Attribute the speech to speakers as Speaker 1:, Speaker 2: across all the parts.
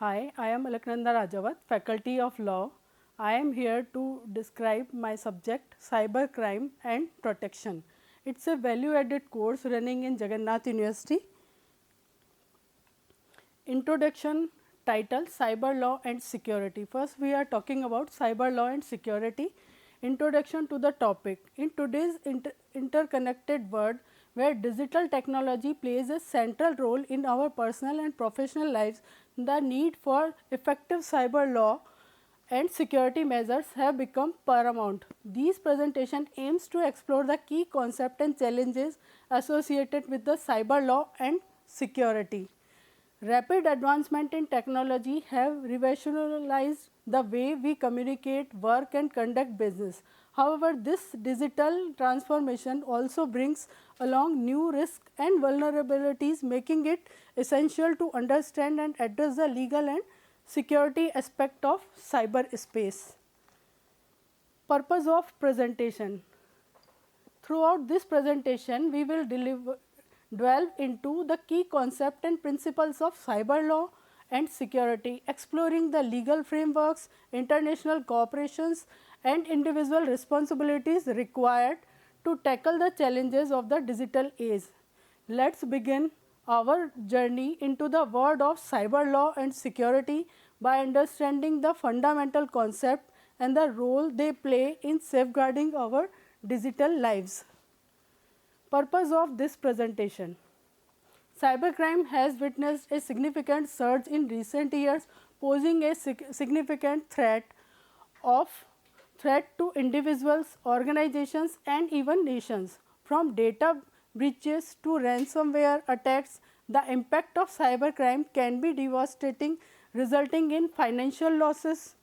Speaker 1: Hi, I am Alaknanda Rajawat, Faculty of Law. I am here to describe my subject Cybercrime and Protection. It is a value added course running in Jagannath University. Introduction title Cyber Law and Security. First we are talking about cyber law and security. Introduction to the topic. In today's interconnected world where digital technology plays a central role in our personal and professional lives, the need for effective cyber law and security measures have become paramount. This presentation aims to explore the key concepts and challenges associated with the cyber law and security. Rapid advancement in technology have revolutionized the way we communicate, work and conduct business. However, this digital transformation also brings along new risks and vulnerabilities, making it essential to understand and address the legal and security aspect of cyberspace. Purpose of presentation. Throughout this presentation, we will delve into the key concept and principles of cyber law and security, exploring the legal frameworks, international cooperations and individual responsibilities required to tackle the challenges of the digital age. Let us begin our journey into the world of cyber law and security by understanding the fundamental concept and the role they play in safeguarding our digital lives. Purpose of this presentation. Cybercrime has witnessed a significant surge in recent years, posing a significant threat to individuals, organizations and even nations. From data breaches to ransomware attacks, the impact of cybercrime can be devastating, resulting in financial losses,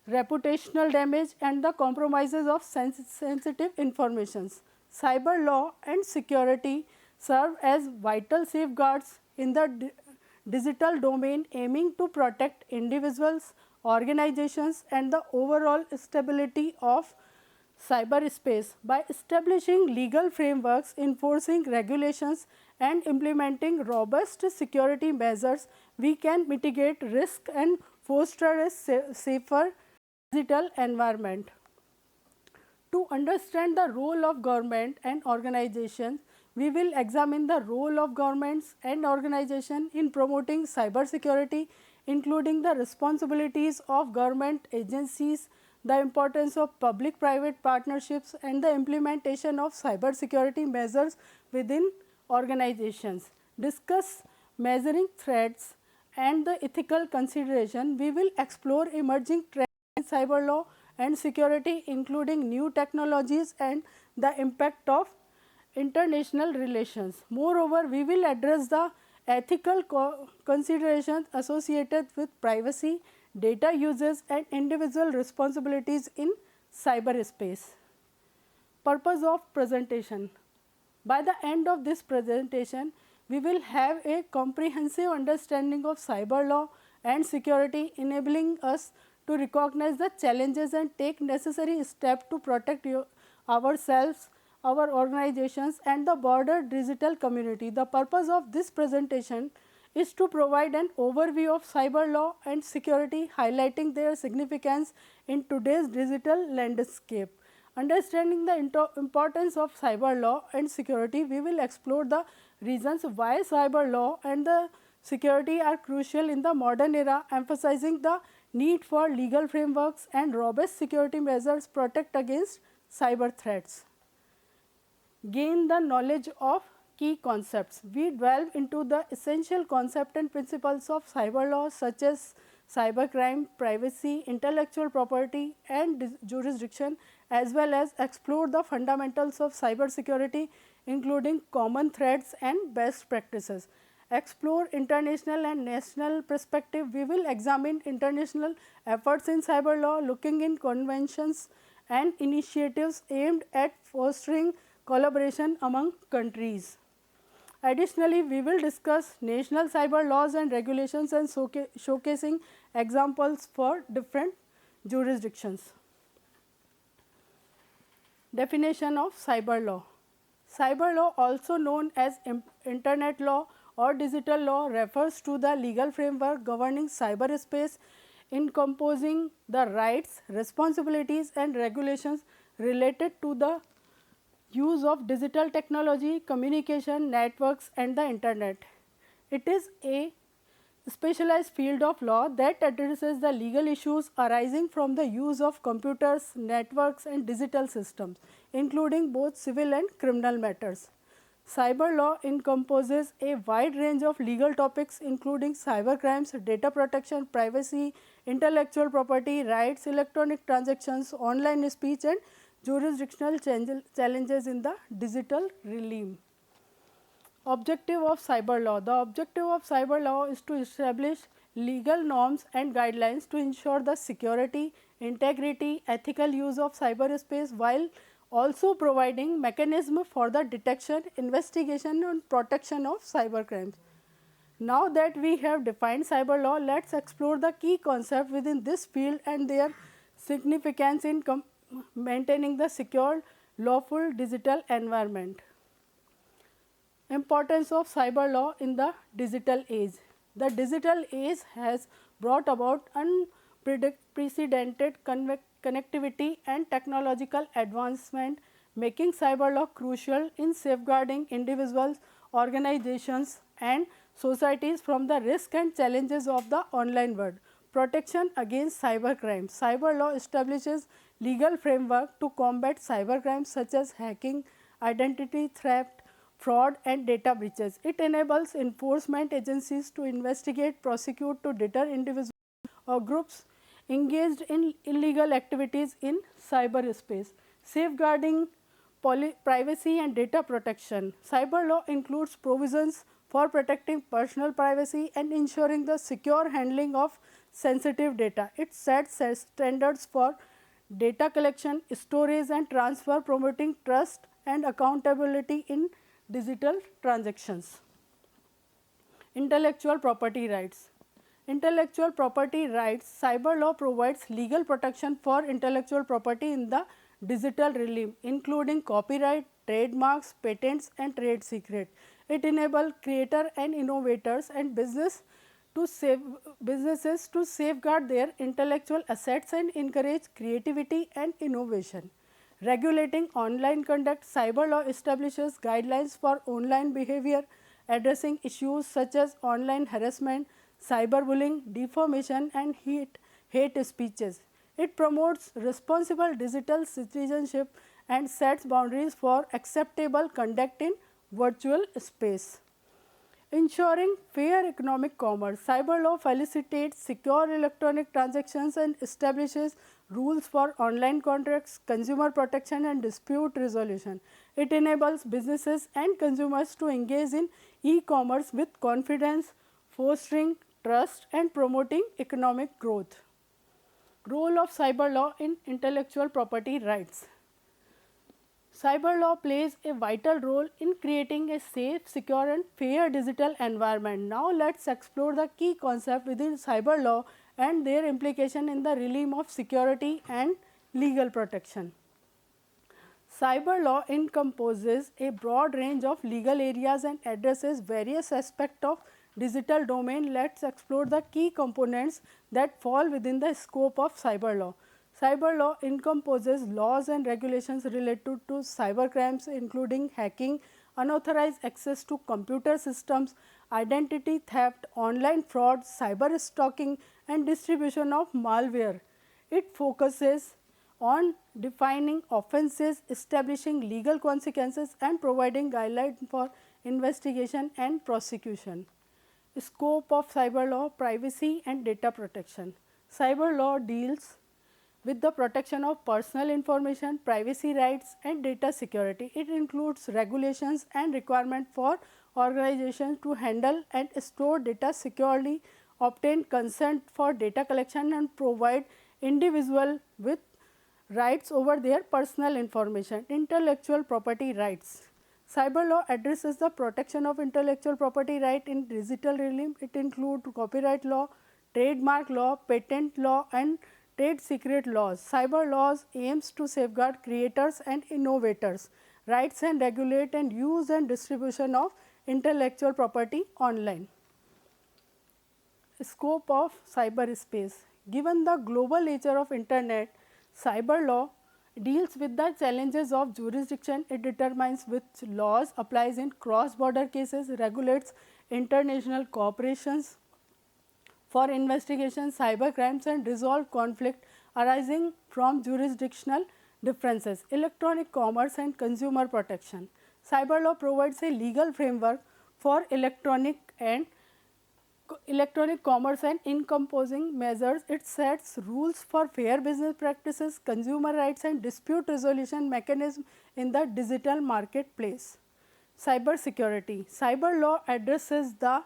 Speaker 1: reputational damage and the compromises of sensitive informations. Cyber law and security serve as vital safeguards in the digital domain, aiming to protect individuals, organizations and the overall stability of cyberspace. By establishing legal frameworks, enforcing regulations and implementing robust security measures, we can mitigate risk and foster a safer digital environment. To understand the role of government and organizations, we will examine the role of governments and organizations in promoting cyber security, including the responsibilities of government agencies, the importance of public-private partnerships and the implementation of cyber security measures within organizations. Discuss measuring threats and the ethical consideration. We will explore emerging trends in cyber law and security, including new technologies and the impact of international relations. Moreover, we will address the ethical considerations associated with privacy, data uses and individual responsibilities in cyberspace. Purpose of presentation. By the end of this presentation, we will have a comprehensive understanding of cyber law and security, enabling us to recognize the challenges and take necessary steps to protect ourselves, our organizations and the broader digital community. The purpose of this presentation is to provide an overview of cyber law and security, highlighting their significance in today's digital landscape. Understanding the importance of cyber law and security, we will explore the reasons why cyber law and the security are crucial in the modern era, emphasizing the need for legal frameworks and robust security measures protect against cyber threats. Gain the knowledge of key concepts. We delve into the essential concepts and principles of cyber law such as cybercrime, privacy, intellectual property and jurisdiction, as well as explore the fundamentals of cyber security, including common threats and best practices. Explore international and national perspective. We will examine international efforts in cyber law, looking in conventions and initiatives aimed at fostering collaboration among countries. Additionally, we will discuss national cyber laws and regulations and showcasing examples for different jurisdictions. Definition of cyber law. Cyber law, also known as internet law or digital law refers to the legal framework governing cyberspace, encompassing the rights, responsibilities and regulations related to the use of digital technology, communication, networks and the internet. It is a specialized field of law that addresses the legal issues arising from the use of computers, networks and digital systems, including both civil and criminal matters. Cyber law encompasses a wide range of legal topics including cyber crimes, data protection, privacy, intellectual property rights, electronic transactions, online speech and jurisdictional challenges in the digital realm. Objective of cyber law. The objective of cyber law is to establish legal norms and guidelines to ensure the security, integrity, ethical use of cyberspace while also providing mechanism for the detection, investigation and protection of cyber crimes. Now that we have defined cyber law, let us explore the key concepts within this field and their significance in maintaining the secure, lawful digital environment. Importance of cyber law in the digital age. The digital age has brought about unprecedented connectivity and technological advancement, making cyber law crucial in safeguarding individuals, organizations and societies from the risks and challenges of the online world. Protection against cyber crimes. Cyber law establishes legal framework to combat cyber crimes such as hacking, identity theft, fraud and data breaches. It enables enforcement agencies to investigate, prosecute, to deter individuals or groups engaged in illegal activities in cyberspace. Safeguarding privacy and data protection. Cyber law includes provisions for protecting personal privacy and ensuring the secure handling of sensitive data. It sets standards for data collection, storage and transfer, promoting trust and accountability in digital transactions. Intellectual property rights. Intellectual property rights. Cyber law provides legal protection for intellectual property in the digital realm, including copyright, trademarks, patents and trade secret. It enables creators and innovators and businesses to safeguard their intellectual assets and encourage creativity and innovation. Regulating online conduct. Cyber law establishes guidelines for online behavior, addressing issues such as online harassment, cyberbullying, defamation and hate speeches. It promotes responsible digital citizenship and sets boundaries for acceptable conduct in virtual space. Ensuring fair economic commerce. Cyber law facilitates secure electronic transactions and establishes rules for online contracts, consumer protection and dispute resolution. It enables businesses and consumers to engage in e-commerce with confidence, fostering trust and promoting economic growth. Role of cyber law in intellectual property rights. Cyber law plays a vital role in creating a safe, secure and fair digital environment. Now let us explore the key concepts within cyber law and their implication in the realm of security and legal protection. Cyber law encompasses a broad range of legal areas and addresses various aspects of digital domain. Let us explore the key components that fall within the scope of cyber law. Cyber law encompasses laws and regulations related to cyber crimes including hacking, unauthorized access to computer systems, identity theft, online fraud, cyber stalking and distribution of malware. It focuses on defining offences, establishing legal consequences and providing guidelines for investigation and prosecution. Scope of cyber law, privacy and data protection. Cyber law deals with the protection of personal information, privacy rights and data security. It includes regulations and requirements for organizations to handle and store data securely, obtain consent for data collection and provide individuals with rights over their personal information. Intellectual property rights. Cyber law addresses the protection of intellectual property right in digital realm. It includes copyright law, trademark law, patent law and trade secret laws. Cyber laws aims to safeguard creators and innovators rights and regulate and use and distribution of intellectual property online. Scope of cyberspace. Given the global nature of internet, cyber law deals with the challenges of jurisdiction. It determines which laws applies in cross-border cases, regulates international cooperations for investigation cyber crimes and resolve conflict arising from jurisdictional differences. Electronic commerce and consumer protection. Cyber law provides a legal framework for electronic commerce and encompassing measures. It sets rules for fair business practices, consumer rights and dispute resolution mechanism in the digital marketplace. Cyber security. Cyber law addresses the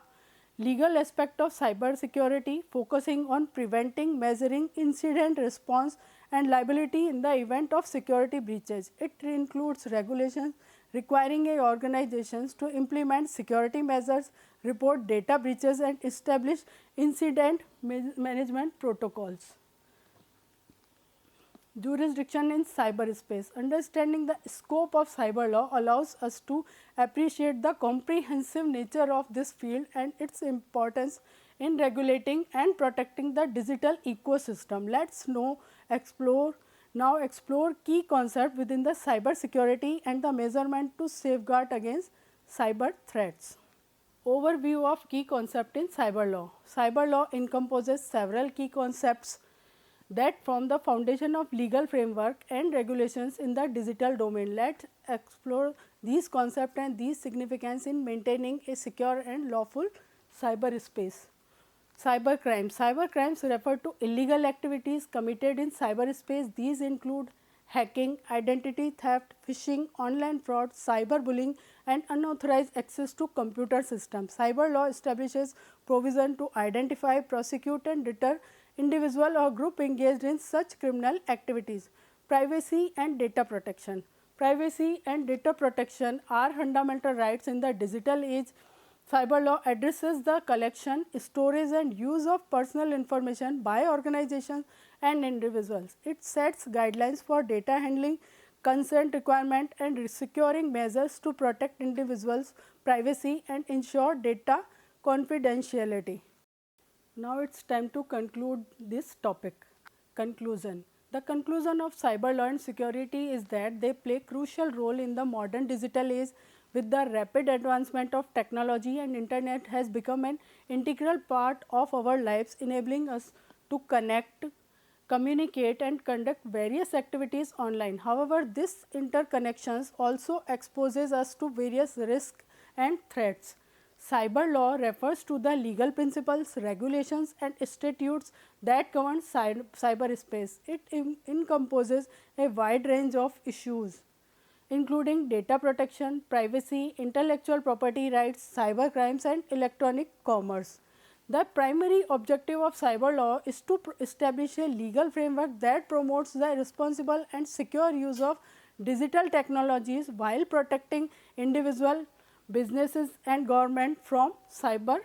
Speaker 1: legal aspect of cyber security, focusing on preventing, measuring, incident response and liability in the event of security breaches. It includes regulations requiring organizations to implement security measures, report data breaches and establish incident management protocols. Jurisdiction in cyberspace. Understanding the scope of cyber law allows us to appreciate the comprehensive nature of this field and its importance in regulating and protecting the digital ecosystem. Let's now explore key concepts within the cyber security and the measurement to safeguard against cyber threats. Overview of key concepts in cyber law. Cyber law encompasses several key concepts that form the foundation of legal framework and regulations in the digital domain. Let's explore these concepts and these significance in maintaining a secure and lawful cyberspace. Cyber crimes. Cyber crimes refer to illegal activities committed in cyberspace. These include hacking, identity theft, phishing, online fraud, cyberbullying and unauthorized access to computer systems. Cyber law establishes provision to identify, prosecute and deter individual or group engaged in such criminal activities. Privacy and data protection. Privacy and data protection are fundamental rights in the digital age. Cyber law addresses the collection, storage and use of personal information by organizations and individuals. It sets guidelines for data handling, consent requirement and securing measures to protect individuals' privacy and ensure data confidentiality. Now it is time to conclude this topic. Conclusion. The conclusion of cyber law and security is that they play a crucial role in the modern digital age. With the rapid advancement of technology and internet has become an integral part of our lives, enabling us to connect, communicate and conduct various activities online. However, this interconnections also exposes us to various risks and threats. Cyber law refers to the legal principles, regulations and statutes that govern cyberspace. It encompasses a wide range of issues including data protection, privacy, intellectual property rights, cyber crimes and electronic commerce. The primary objective of cyber law is to establish a legal framework that promotes the responsible and secure use of digital technologies while protecting individual, businesses and government from cyber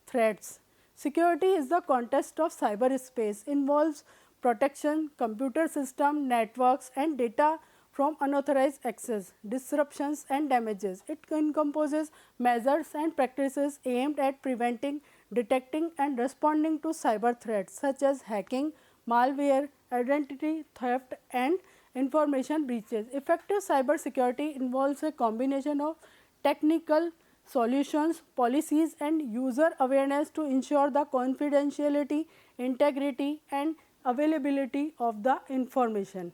Speaker 1: threats. Security is the context of cyberspace, involves protection, computer system, networks and data from unauthorized access, disruptions and damages. It encompasses measures and practices aimed at preventing, detecting and responding to cyber threats such as hacking, malware, identity theft and information breaches. Effective cyber security involves a combination of technical solutions, policies and user awareness to ensure the confidentiality, integrity and availability of the information.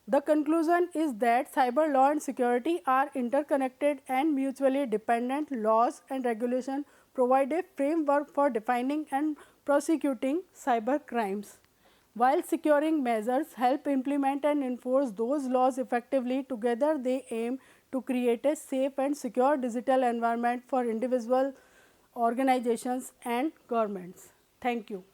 Speaker 1: The conclusion is that cyber law and security are interconnected and mutually dependent. Laws and regulation provide a framework for defining and prosecuting cyber crimes, while securing measures help implement and enforce those laws effectively. Together they aim to create a safe and secure digital environment for individuals, organizations and governments. Thank you.